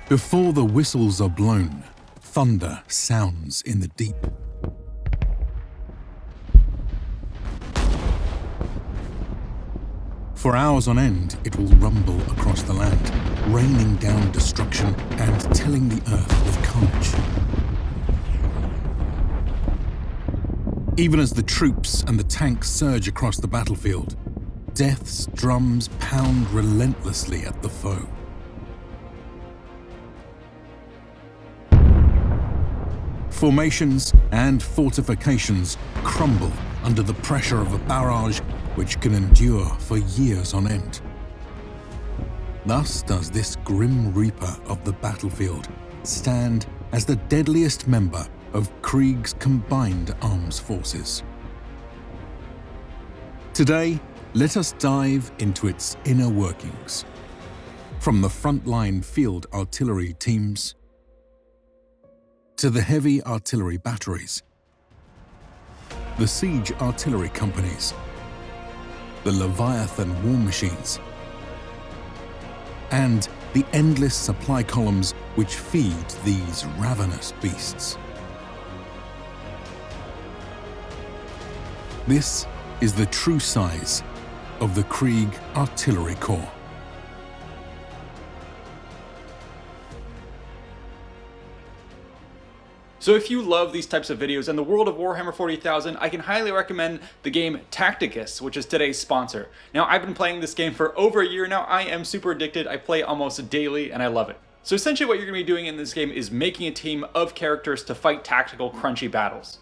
Before the whistles are blown, thunder sounds in the deep. For hours on end, it will rumble across the land, raining down destruction and tilling the earth with carnage. Even as the troops and the tanks surge across the battlefield, death's drums pound relentlessly at the foe. Formations and fortifications crumble under the pressure of a barrage which can endure for years on end. Thus does this grim reaper of the battlefield stand as the deadliest member of Krieg's combined arms forces. Today, let us dive into its inner workings. From the frontline field artillery teams to the heavy artillery batteries, the siege artillery companies, the leviathan war machines, and the endless supply columns which feed these ravenous beasts. This is the true size of the Krieg Artillery Corps. So if you love these types of videos and the world of Warhammer 40,000, I can highly recommend the game Tacticus, which is today's sponsor. Now, I've been playing this game for over a year now. I am super addicted. I play almost daily and I love it. So essentially what you're going to be doing in this game is making a team of characters to fight tactical, crunchy battles.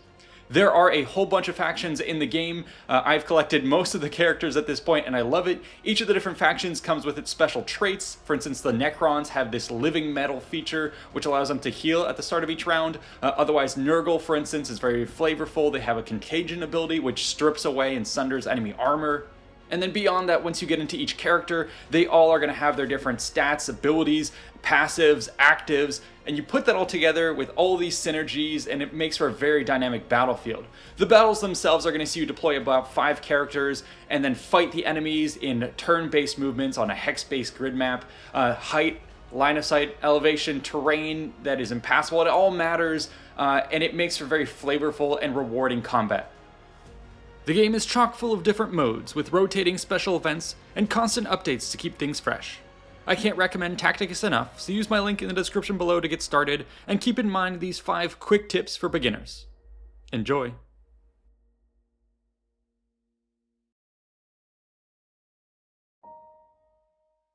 There are a whole bunch of factions in the game. I've collected most of the characters at this point and I love it. Each of the different factions comes with its special traits. For instance, the Necrons have this living metal feature which allows them to heal at the start of each round. Otherwise, Nurgle, for instance, is very flavorful. They have a contagion ability which strips away and sunders enemy armor. And then beyond that, once you get into each character, they all are going to have their different stats, abilities, passives, actives, and you put that all together with all these synergies and it makes for a very dynamic battlefield. The battles themselves are going to see you deploy about 5 characters and then fight the enemies in turn-based movements on a hex-based grid map, height, line of sight, elevation, terrain that is impassable. It all matters and it makes for very flavorful and rewarding combat. The game is chock full of different modes, with rotating special events and constant updates to keep things fresh. I can't recommend Tacticus enough, so use my link in the description below to get started, and keep in mind these 5 quick tips for beginners. Enjoy!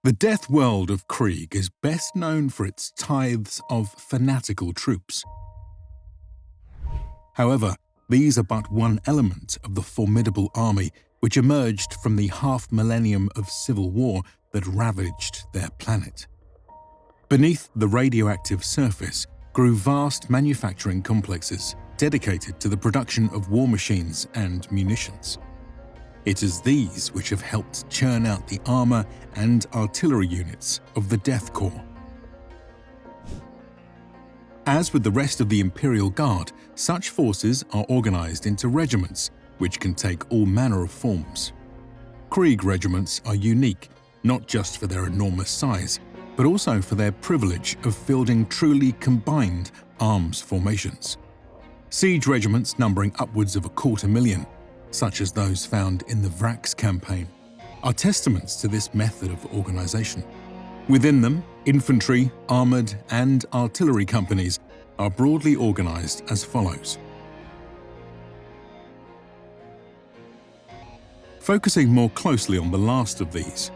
The death world of Krieg is best known for its tithes of fanatical troops. However, these are but one element of the formidable army which emerged from the half-millennium of civil war that ravaged their planet. Beneath the radioactive surface grew vast manufacturing complexes dedicated to the production of war machines and munitions. It is these which have helped churn out the armor and artillery units of the Death Corps. As with the rest of the Imperial Guard, such forces are organized into regiments, which can take all manner of forms. Krieg regiments are unique, not just for their enormous size, but also for their privilege of fielding truly combined arms formations. Siege regiments numbering upwards of 250,000, such as those found in the Vrax campaign, are testaments to this method of organization. Within them, infantry, armoured and artillery companies are broadly organised as follows. Focusing more closely on the last of these,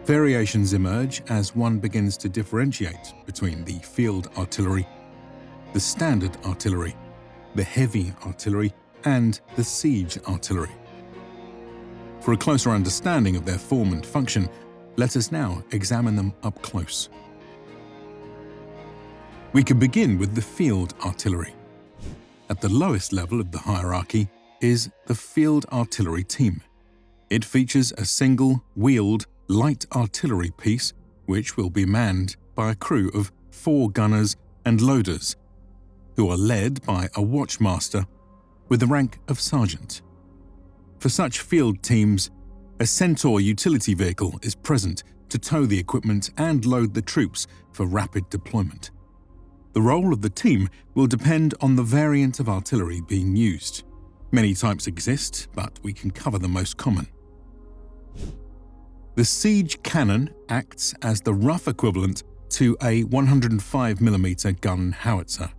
variations emerge as one begins to differentiate between the field artillery, the standard artillery, the heavy artillery and the siege artillery. For a closer understanding of their form and function, let us now examine them up close. We can begin with the field artillery. At the lowest level of the hierarchy is the field artillery team. It features a single wheeled light artillery piece which will be manned by a crew of 4 gunners and loaders who are led by a watchmaster with the rank of sergeant. For such field teams, a Centaur utility vehicle is present to tow the equipment and load the troops for rapid deployment. The role of the team will depend on the variant of artillery being used. Many types exist, but we can cover the most common. The siege cannon acts as the rough equivalent to a 105mm gun howitzer.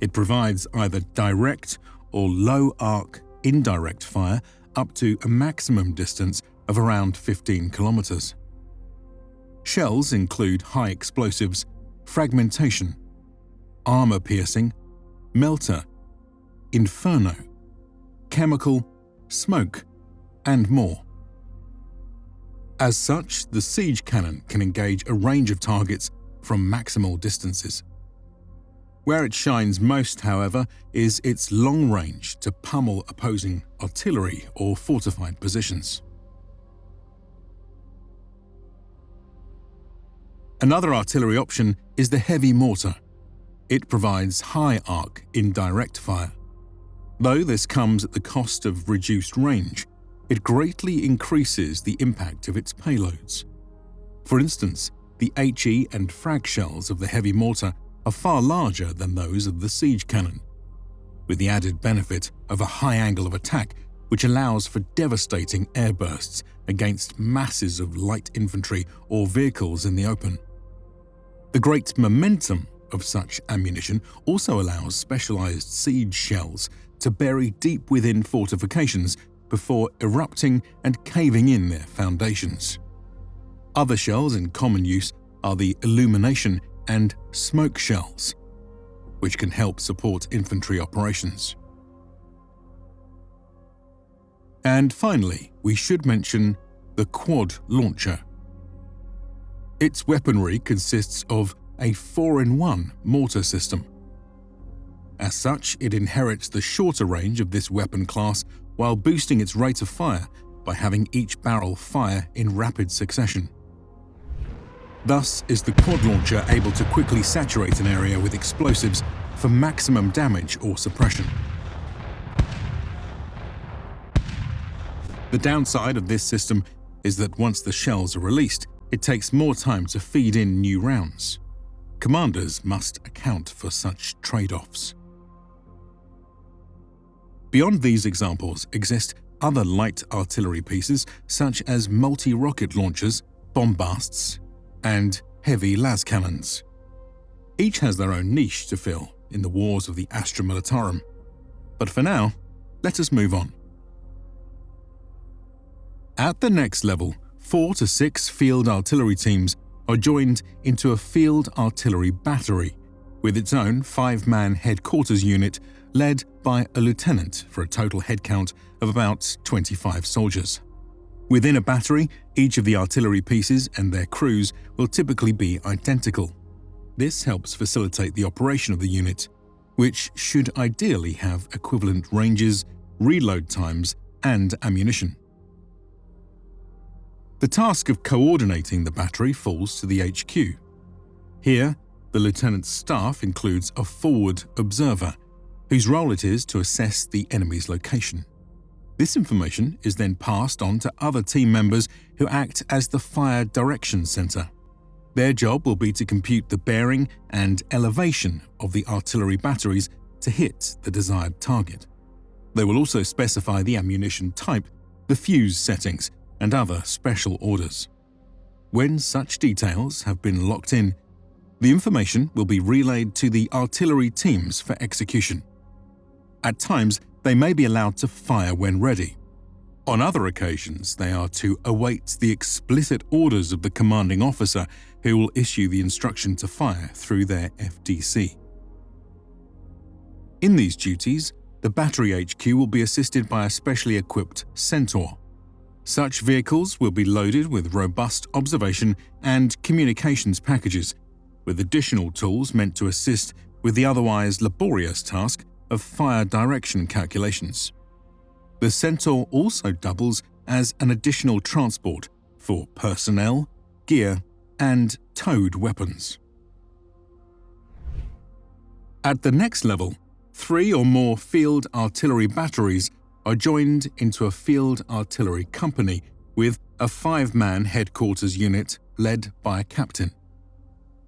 It provides either direct or low-arc indirect fire up to a maximum distance of around 15 kilometers. Shells include high explosives, fragmentation, armor-piercing, melter, inferno, chemical, smoke, and more. As such, the siege cannon can engage a range of targets from maximal distances. Where it shines most, however, is its long range to pummel opposing artillery or fortified positions. Another artillery option is the heavy mortar. It provides high-arc indirect fire. Though this comes at the cost of reduced range, it greatly increases the impact of its payloads. For instance, the HE and frag shells of the heavy mortar are far larger than those of the siege cannon, with the added benefit of a high angle of attack which allows for devastating airbursts against masses of light infantry or vehicles in the open. The great momentum of such ammunition also allows specialized siege shells to bury deep within fortifications before erupting and caving in their foundations. Other shells in common use are the illumination and smoke shells, which can help support infantry operations. And finally, we should mention the quad launcher. Its weaponry consists of a 4-in-1 mortar system. As such, it inherits the shorter range of this weapon class while boosting its rate of fire by having each barrel fire in rapid succession. Thus is the quad launcher able to quickly saturate an area with explosives for maximum damage or suppression. The downside of this system is that once the shells are released, it takes more time to feed in new rounds. Commanders must account for such trade-offs. Beyond these examples exist other light artillery pieces such as multi-rocket launchers, bombasts, and heavy las cannons. Each has their own niche to fill in the wars of the Astra Militarum. But for now, let us move on. At the next level, 4 to 6 field artillery teams are joined into a field artillery battery, with its own 5-man headquarters unit led by a lieutenant for a total headcount of about 25 soldiers. Within a battery, each of the artillery pieces and their crews will typically be identical. This helps facilitate the operation of the unit, which should ideally have equivalent ranges, reload times, and ammunition. The task of coordinating the battery falls to the HQ. Here, the lieutenant's staff includes a forward observer, whose role it is to assess the enemy's location. This information is then passed on to other team members who act as the fire direction center. Their job will be to compute the bearing and elevation of the artillery batteries to hit the desired target. They will also specify the ammunition type, the fuse settings, and other special orders. When such details have been locked in, the information will be relayed to the artillery teams for execution. At times, they may be allowed to fire when ready. On other occasions, they are to await the explicit orders of the commanding officer who will issue the instruction to fire through their FDC. In these duties, the battery HQ will be assisted by a specially equipped Centaur. Such vehicles will be loaded with robust observation and communications packages, with additional tools meant to assist with the otherwise laborious task of fire direction calculations. The Centaur also doubles as an additional transport for personnel, gear, and towed weapons. At the next level, 3 or more field artillery batteries are joined into a field artillery company with a 5-man headquarters unit led by a captain.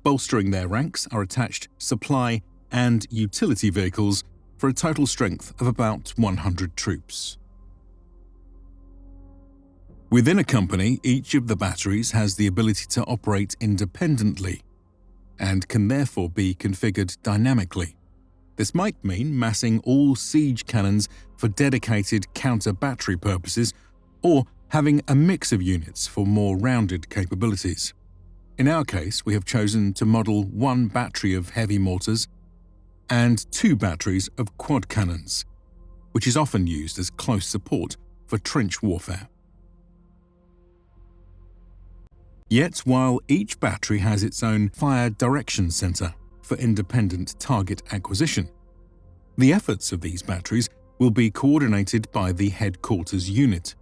Bolstering their ranks are attached supply and utility vehicles for a total strength of about 100 troops. Within a company, each of the batteries has the ability to operate independently and can therefore be configured dynamically. This might mean massing all siege cannons for dedicated counter-battery purposes, or having a mix of units for more rounded capabilities. In our case, we have chosen to model 1 battery of heavy mortars and 2 batteries of quad cannons, which is often used as close support for trench warfare. Yet, while each battery has its own fire direction center for independent target acquisition, the efforts of these batteries will be coordinated by the headquarters unit.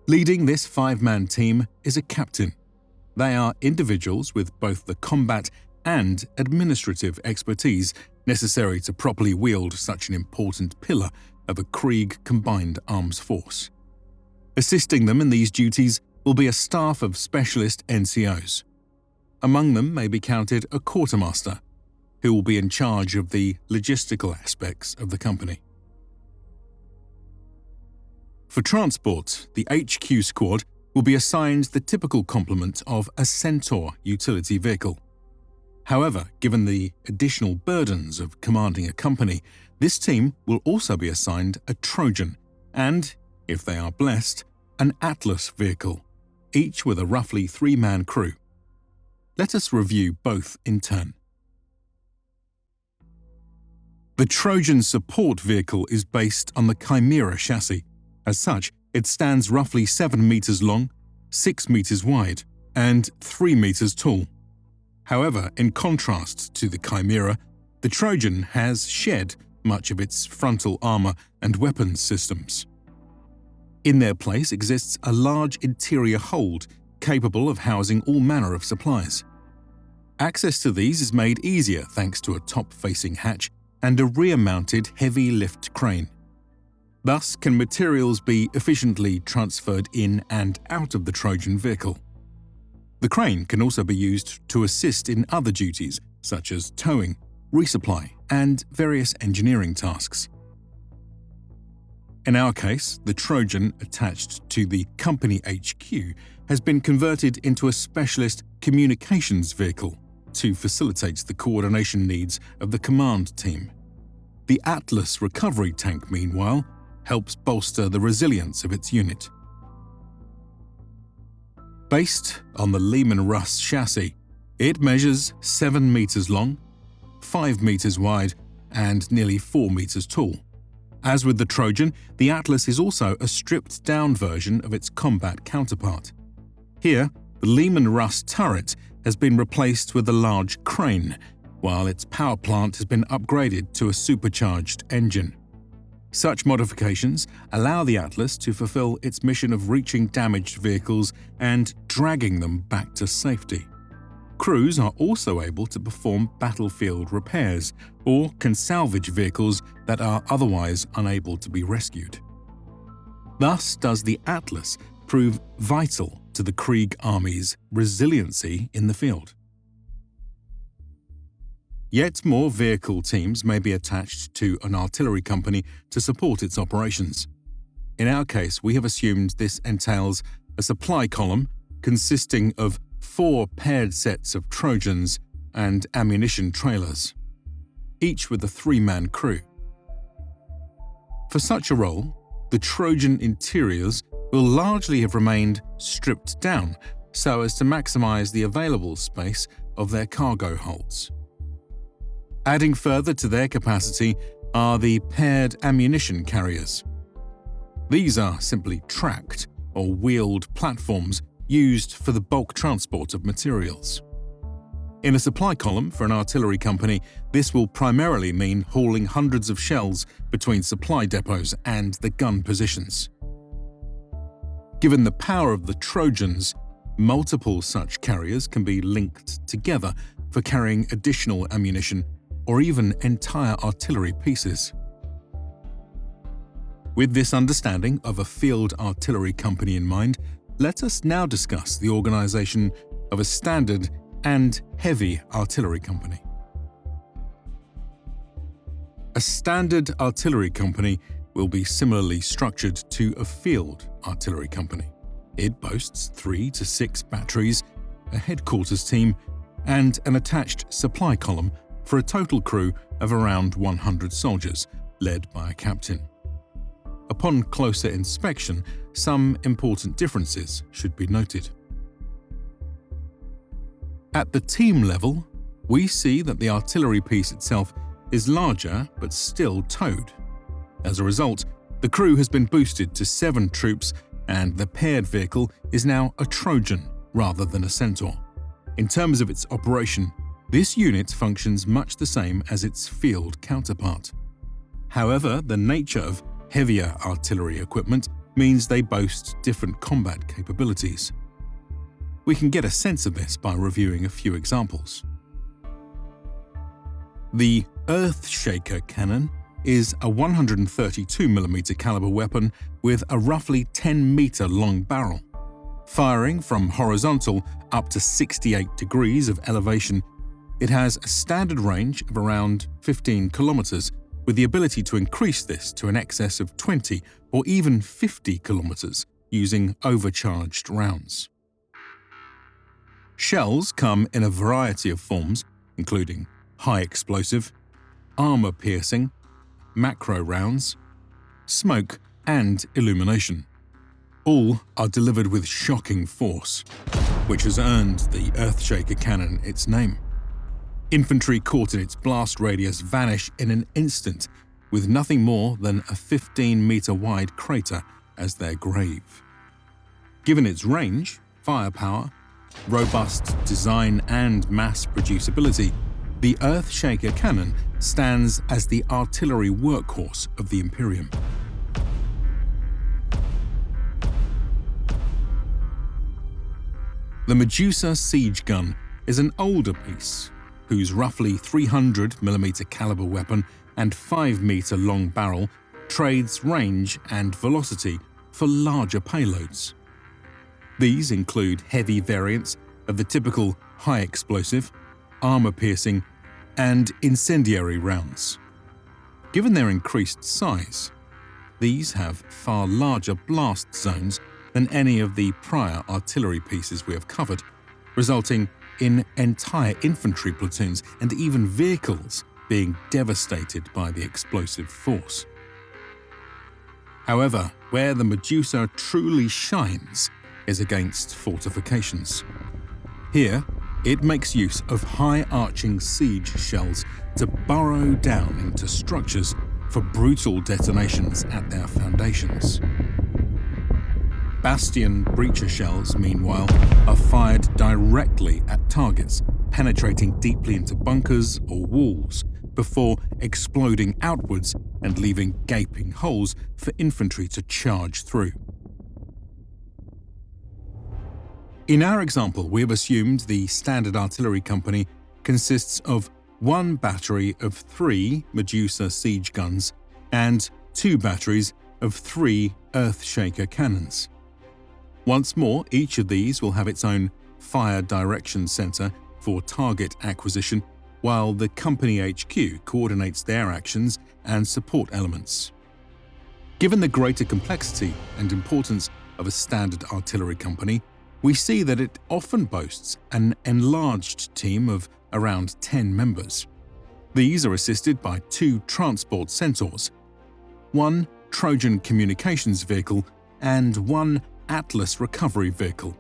Leading this 5-man team is a captain. They are individuals with both the combat and administrative expertise necessary to properly wield such an important pillar of a Krieg combined arms force. Assisting them in these duties will be a staff of specialist NCOs. Among them may be counted a quartermaster, who will be in charge of the logistical aspects of the company. For transport, the HQ squad will be assigned the typical complement of a Centaur utility vehicle. However, given the additional burdens of commanding a company, this team will also be assigned a Trojan and, if they are blessed, an Atlas vehicle, each with a roughly 3-man crew. Let us review both in turn. The Trojan support vehicle is based on the Chimera chassis. As such, it stands roughly 7 meters long, 6 meters wide, and 3 meters tall. However, in contrast to the Chimera, the Trojan has shed much of its frontal armor and weapons systems. In their place exists a large interior hold capable of housing all manner of supplies. Access to these is made easier thanks to a top-facing hatch and a rear-mounted heavy lift crane. Thus can materials be efficiently transferred in and out of the Trojan vehicle. The crane can also be used to assist in other duties such as towing, resupply, and various engineering tasks. In our case, the Trojan attached to the company HQ has been converted into a specialist communications vehicle to facilitate the coordination needs of the command team. The Atlas recovery tank, meanwhile, helps bolster the resilience of its unit. Based on the Lehman Russ chassis, it measures 7 meters long, 5 meters wide, and nearly 4 meters tall. As with the Trojan, the Atlas is also a stripped-down version of its combat counterpart. Here, the Lehman Russ turret has been replaced with a large crane, while its power plant has been upgraded to a supercharged engine. Such modifications allow the Atlas to fulfill its mission of reaching damaged vehicles and dragging them back to safety. Crews are also able to perform battlefield repairs or can salvage vehicles that are otherwise unable to be rescued. Thus does the Atlas prove vital to the Krieg army's resiliency in the field. Yet more vehicle teams may be attached to an artillery company to support its operations. In our case, we have assumed this entails a supply column consisting of 4 paired sets of Trojans and ammunition trailers, each with a 3-man crew. For such a role, the Trojan interiors will largely have remained stripped down so as to maximize the available space of their cargo holds. Adding further to their capacity are the paired ammunition carriers. These are simply tracked or wheeled platforms used for the bulk transport of materials. In a supply column for an artillery company, this will primarily mean hauling hundreds of shells between supply depots and the gun positions. Given the power of the Trojans, multiple such carriers can be linked together for carrying additional ammunition or even entire artillery pieces. With this understanding of a field artillery company in mind, let us now discuss the organization of a standard and heavy artillery company. A standard artillery company will be similarly structured to a field artillery company. It boasts 3 to 6 batteries, a headquarters team, and an attached supply column for a total crew of around 100 soldiers, led by a captain. Upon closer inspection, some important differences should be noted. At the team level, we see that the artillery piece itself is larger but still towed. As a result, the crew has been boosted to 7 troops and the paired vehicle is now a Trojan rather than a Centaur. In terms of its operation, this unit functions much the same as its field counterpart. However, the nature of heavier artillery equipment means they boast different combat capabilities. We can get a sense of this by reviewing a few examples. The Earthshaker cannon is a 132mm caliber weapon with a roughly 10-meter long barrel. Firing from horizontal up to 68 degrees of elevation, it has a standard range of around 15 kilometers, with the ability to increase this to an excess of 20 or even 50 kilometers using overcharged rounds. Shells come in a variety of forms, including high explosive, armor-piercing, macro rounds, smoke, and illumination. All are delivered with shocking force, which has earned the Earthshaker cannon its name. Infantry caught in its blast radius vanish in an instant, with nothing more than a 15-meter-wide crater as their grave. Given its range, firepower, robust design, and mass producibility, the Earthshaker cannon stands as the artillery workhorse of the Imperium. The Medusa siege gun is an older piece, whose roughly 300mm caliber weapon and 5-meter long barrel trades range and velocity for larger payloads. These include heavy variants of the typical high explosive, armor-piercing, and incendiary rounds. Given their increased size, these have far larger blast zones than any of the prior artillery pieces we have covered, resulting in entire infantry platoons and even vehicles being devastated by the explosive force. However, where the Medusa truly shines is against fortifications. Here, it makes use of high-arching siege shells to burrow down into structures for brutal detonations at their foundations. Bastion breacher shells, meanwhile, are fired directly at targets, penetrating deeply into bunkers or walls before exploding outwards and leaving gaping holes for infantry to charge through. In our example, we have assumed the standard artillery company consists of 1 battery of 3 Medusa siege guns and 2 batteries of 3 Earthshaker cannons. Once more, each of these will have its own fire direction center for target acquisition, while the company HQ coordinates their actions and support elements. Given the greater complexity and importance of a standard artillery company, we see that it often boasts an enlarged team of around 10 members. These are assisted by 2 transport centaurs, 1 Trojan communications vehicle, and 1 Atlas recovery vehicle.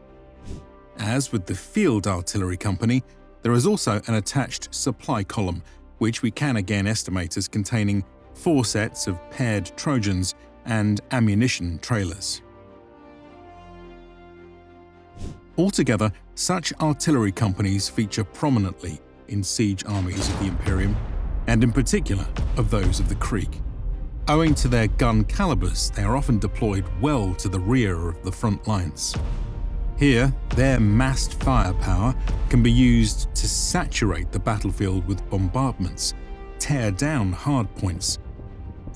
As with the field artillery company, there is also an attached supply column, which we can again estimate as containing 4 sets of paired Trojans and ammunition trailers. Altogether, such artillery companies feature prominently in siege armies of the Imperium, and in particular of those of the Krieg. Owing to their gun calibers, they are often deployed well to the rear of the front lines. Here, their massed firepower can be used to saturate the battlefield with bombardments, tear down hardpoints,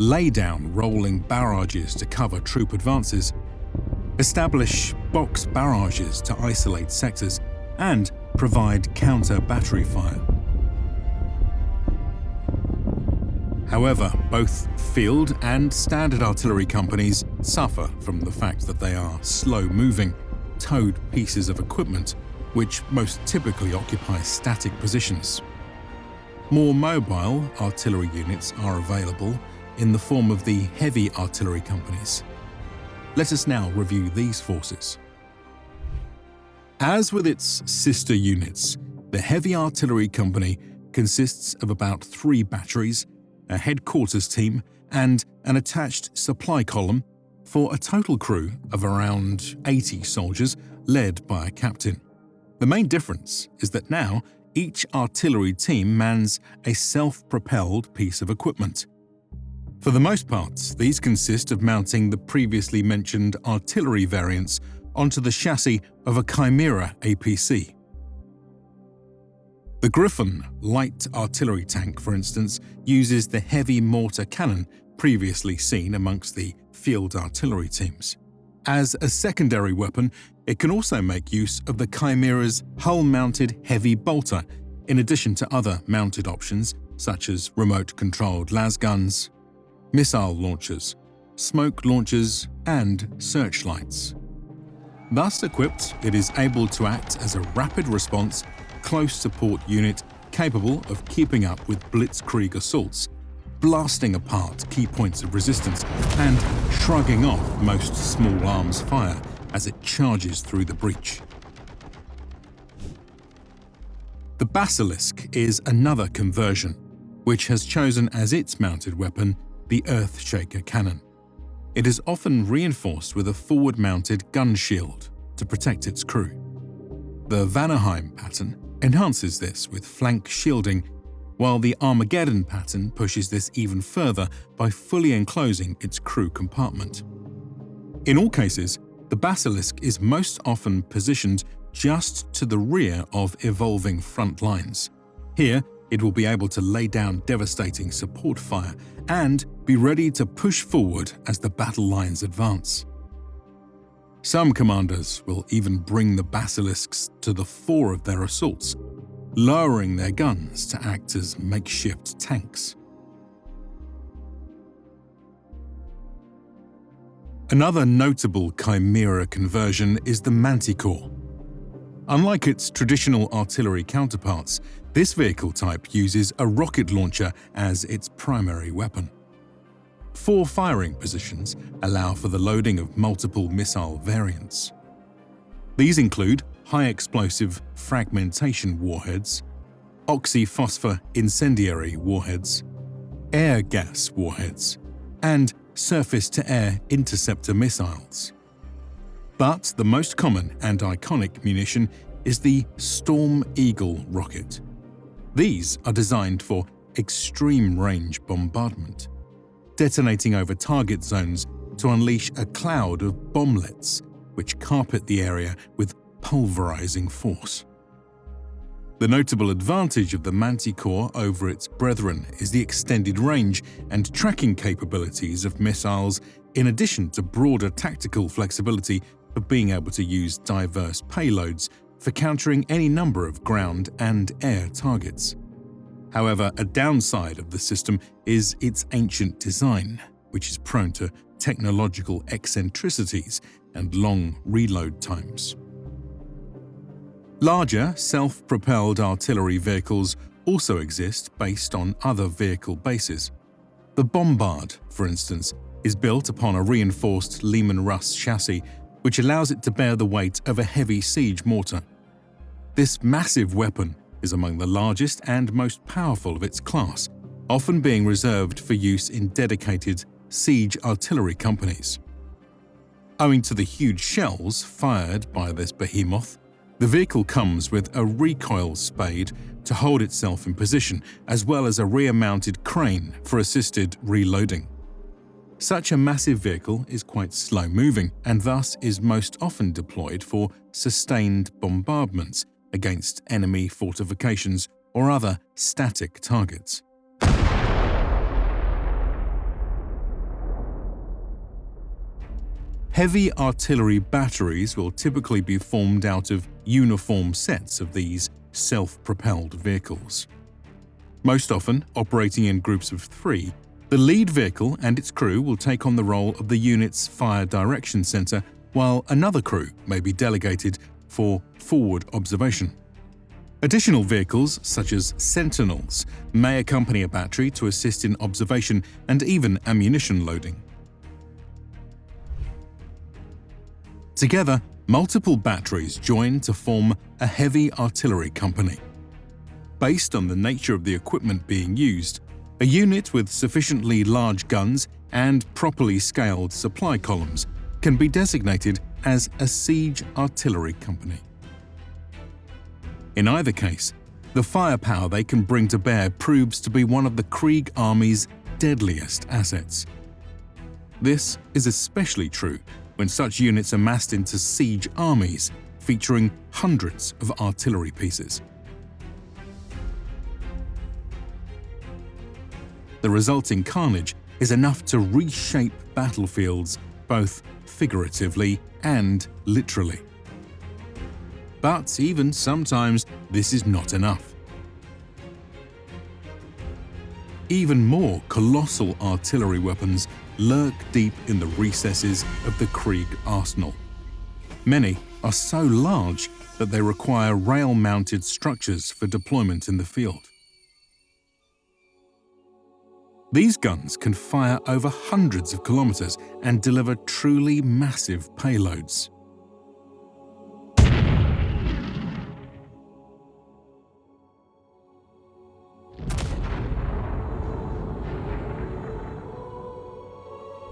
lay down rolling barrages to cover troop advances, establish box barrages to isolate sectors, and provide counter-battery fire. However, both field and standard artillery companies suffer from the fact that they are slow-moving, towed pieces of equipment which most typically occupy static positions. More mobile artillery units are available in the form of the heavy artillery companies. Let us now review these forces. As with its sister units, the Heavy Artillery Company consists of about 3 batteries, a headquarters team, and an attached supply column for a total crew of around 80 soldiers led by a captain. The main difference is that now each artillery team mans a self-propelled piece of equipment. For the most part, these consist of mounting the previously mentioned artillery variants onto the chassis of a Chimera APC. The Griffon light artillery tank, for instance, uses the heavy mortar cannon previously seen amongst the field artillery teams. As a secondary weapon, it can also make use of the Chimera's hull-mounted heavy bolter, in addition to other mounted options such as remote-controlled las guns, missile launchers, smoke launchers, and searchlights. Thus equipped, it is able to act as a rapid response, close support unit capable of keeping up with blitzkrieg assaults, blasting apart key points of resistance, and shrugging off most small arms fire as it charges through the breach. The Basilisk is another conversion, which has chosen as its mounted weapon the Earthshaker cannon. It is often reinforced with a forward-mounted gun shield to protect its crew. The Vanaheim pattern enhances this with flank shielding, while the Armageddon pattern pushes this even further by fully enclosing its crew compartment. In all cases, the Basilisk is most often positioned just to the rear of evolving front lines. Here, it will be able to lay down devastating support fire and be ready to push forward as the battle lines advance. Some commanders will even bring the Basilisks to the fore of their assaults, lowering their guns to act as makeshift tanks. Another notable Chimera conversion is the Manticore. Unlike its traditional artillery counterparts, this vehicle type uses a rocket launcher as its primary weapon. 4 firing positions allow for the loading of multiple missile variants. These include high-explosive fragmentation warheads, oxyphosphor incendiary warheads, air gas warheads, and surface-to-air interceptor missiles. But the most common and iconic munition is the Storm Eagle rocket. These are designed for extreme-range bombardment, detonating over target zones to unleash a cloud of bomblets which carpet the area with pulverizing force. The notable advantage of the Manticore over its brethren is the extended range and tracking capabilities of missiles, in addition to broader tactical flexibility of being able to use diverse payloads for countering any number of ground and air targets. However, a downside of the system is its ancient design, which is prone to technological eccentricities and long reload times. Larger, self-propelled artillery vehicles also exist based on other vehicle bases. The Bombard, for instance, is built upon a reinforced Lehman Russ chassis, which allows it to bear the weight of a heavy siege mortar. This massive weapon is among the largest and most powerful of its class, often being reserved for use in dedicated siege artillery companies. Owing to the huge shells fired by this behemoth, the vehicle comes with a recoil spade to hold itself in position, as well as a rear-mounted crane for assisted reloading. Such a massive vehicle is quite slow-moving and thus is most often deployed for sustained bombardments against enemy fortifications or other static targets. Heavy artillery batteries will typically be formed out of uniform sets of these self-propelled vehicles. Most often, operating in groups of 3, the lead vehicle and its crew will take on the role of the unit's fire direction center, while another crew may be delegated for forward observation. Additional vehicles, such as sentinels, may accompany a battery to assist in observation and even ammunition loading. Together, multiple batteries join to form a heavy artillery company. Based on the nature of the equipment being used, a unit with sufficiently large guns and properly scaled supply columns can be designated as a siege artillery company. In either case, the firepower they can bring to bear proves to be one of the Krieg Army's deadliest assets. This is especially true when such units are massed into siege armies, featuring hundreds of artillery pieces. The resulting carnage is enough to reshape battlefields both figuratively and literally. But even sometimes this is not enough. Even more colossal artillery weapons lurk deep in the recesses of the Krieg arsenal. Many are so large that they require rail-mounted structures for deployment in the field. These guns can fire over hundreds of kilometers and deliver truly massive payloads.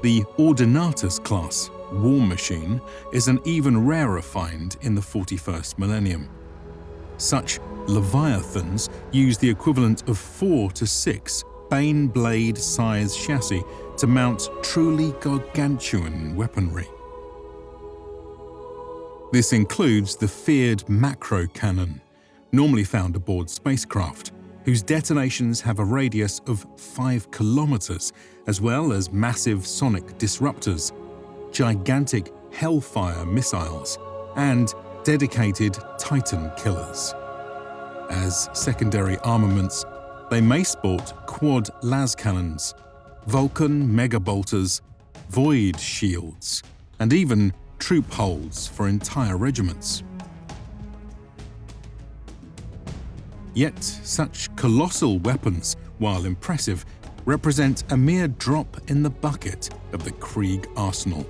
The Ordinatus class war machine is an even rarer find in the 41st millennium. Such leviathans use the equivalent of 4 to 6 Bane blade size chassis to mount truly gargantuan weaponry. This includes the feared macro cannon, normally found aboard spacecraft, whose detonations have a radius of 5 kilometers, as well as massive sonic disruptors, gigantic Hellfire missiles, and dedicated Titan killers. As secondary armaments, they may sport quad las cannons, Vulcan megabolters, void shields, and even troop holds for entire regiments. Yet such colossal weapons, while impressive, represent a mere drop in the bucket of the Krieg arsenal.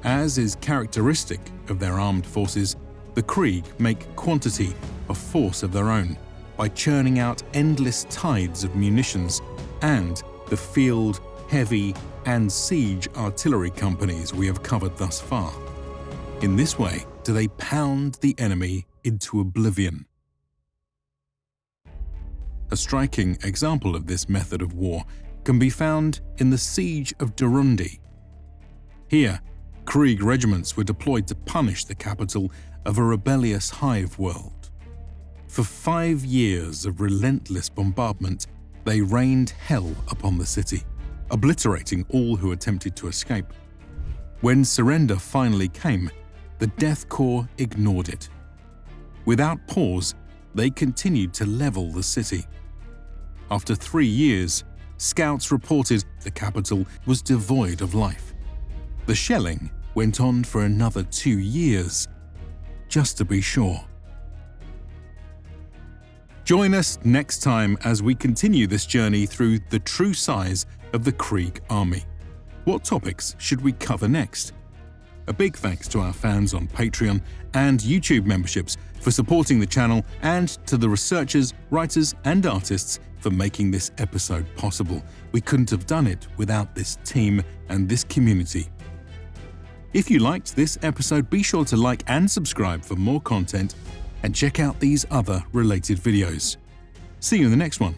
As is characteristic of their armed forces, the Krieg make quantity a force of their own by churning out endless tides of munitions, and the field, heavy, and siege artillery companies we have covered thus far. In this way do they pound the enemy into oblivion. A striking example of this method of war can be found in the Siege of Burundi. Here, Krieg regiments were deployed to punish the capital of a rebellious hive world. For 5 years of relentless bombardment, they rained hell upon the city, obliterating all who attempted to escape. When surrender finally came, the Death Corps ignored it. Without pause, they continued to level the city. After 3 years, scouts reported the capital was devoid of life. The shelling went on for another 2 years, just to be sure. Join us next time as we continue this journey through the true size of the Krieg Army. What topics should we cover next? A big thanks to our fans on Patreon and YouTube memberships for supporting the channel, and to the researchers, writers, and artists for making this episode possible. We couldn't have done it without this team and this community. If you liked this episode, be sure to like and subscribe for more content, and check out these other related videos. See you in the next one.